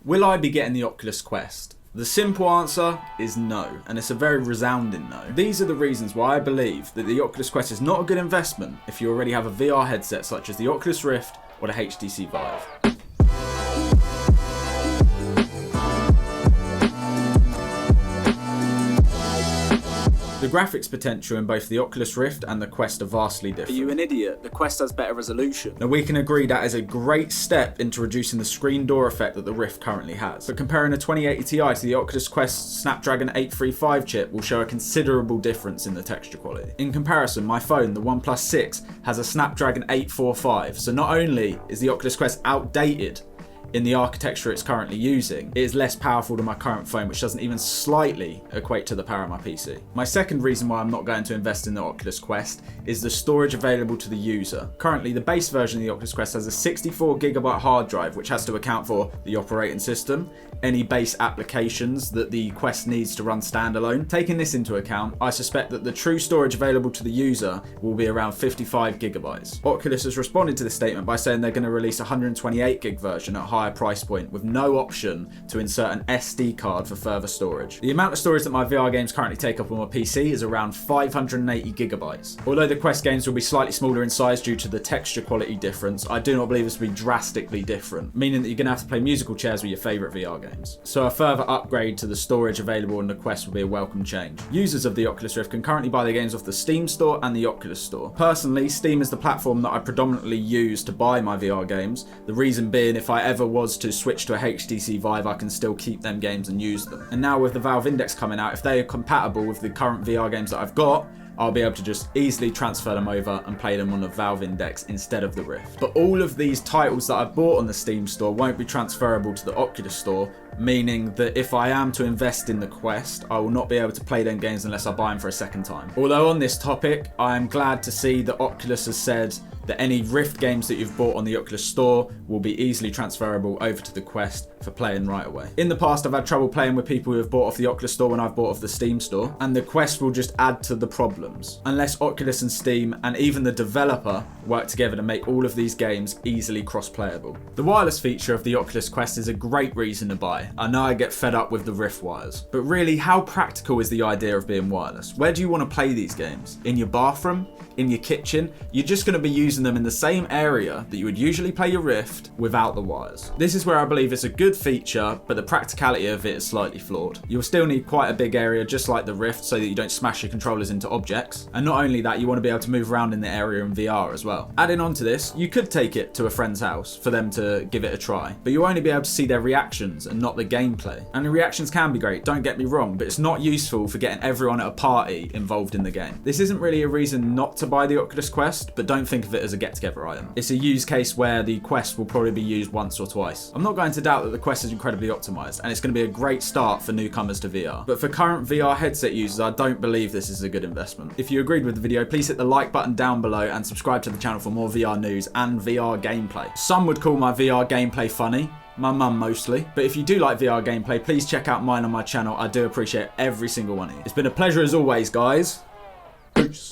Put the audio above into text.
Will I be getting the Oculus Quest? The simple answer is no, and it's a very resounding no. These are the reasons why I believe that the Oculus Quest is not a good investment if you already have a VR headset such as the Oculus Rift or the HTC Vive. The graphics potential in both the Oculus Rift and the Quest are vastly different. Are you an idiot? The Quest has better resolution. Now we can agree that is a great step into reducing the screen door effect that the Rift currently has. But comparing a 2080 Ti to the Oculus Quest Snapdragon 835 chip will show a considerable difference in the texture quality. In comparison, my phone, the OnePlus 6, has a Snapdragon 845, so not only is the Oculus Quest outdated in the architecture it's currently using, it is less powerful than my current phone, which doesn't even slightly equate to the power of my PC. My second reason why I'm not going to invest in the Oculus Quest is the storage available to the user. Currently, the base version of the Oculus Quest has a 64GB hard drive, which has to account for the operating system, any base applications that the Quest needs to run standalone. Taking this into account, I suspect that the true storage available to the user will be around 55GB. Oculus has responded to this statement by saying they're going to release a 128GB version at a higher price point with no option to insert an SD card for further storage. The amount of storage that my VR games currently take up on my PC is around 580GB. Although the Quest games will be slightly smaller in size due to the texture quality difference, I do not believe this will be drastically different, meaning that you're going to have to play musical chairs with your favourite VR games. So a further upgrade to the storage available on the Quest will be a welcome change. Users of the Oculus Rift can currently buy their games off the Steam store and the Oculus store. Personally, Steam is the platform that I predominantly use to buy my VR games. The reason being, if I ever was to switch to a HTC Vive, I can still keep them games and use them. And now with the Valve Index coming out, if they are compatible with the current VR games that I've got, I'll be able to just easily transfer them over and play them on the Valve Index instead of the Rift. But all of these titles that I've bought on the Steam store won't be transferable to the Oculus store, meaning that if I am to invest in the Quest, I will not be able to play them games unless I buy them for a second time. Although on this topic, I am glad to see that Oculus has said that any Rift games that you've bought on the Oculus store will be easily transferable over to the Quest for playing right away. In the past, I've had trouble playing with people who have bought off the Oculus store when I've bought off the Steam store, and the Quest will just add to the problems, unless Oculus and Steam and even the developer work together to make all of these games easily cross-playable. The wireless feature of the Oculus Quest is a great reason to buy. I know I get fed up with the Rift wires, but really, how practical is the idea of being wireless? Where do you want to play these games? In your bathroom? In your kitchen? You're just going to be using them in the same area that you would usually play your Rift without the wires. This is where I believe it's a good feature, but the practicality of it is slightly flawed. You'll still need quite a big area just like the Rift so that you don't smash your controllers into objects. And not only that, you want to be able to move around in the area in VR as well. Adding on to this, you could take it to a friend's house for them to give it a try, but you'll only be able to see their reactions and not the gameplay. And the reactions can be great, don't get me wrong, but it's not useful for getting everyone at a party involved in the game. This isn't really a reason not to buy the Oculus Quest, but don't think of it as a get-together item. It's a use case where the Quest will probably be used once or twice. I'm not going to doubt that the Quest is incredibly optimized, and it's going to be a great start for newcomers to VR. But for current VR headset users, I don't believe this is a good investment. If you agreed with the video, please hit the like button down below and subscribe to the channel for more VR news and VR gameplay. Some would call my VR gameplay funny. My mum mostly. But if you do like VR gameplay, please check out mine on my channel. I do appreciate every single one of you. It's been a pleasure as always, guys. Peace.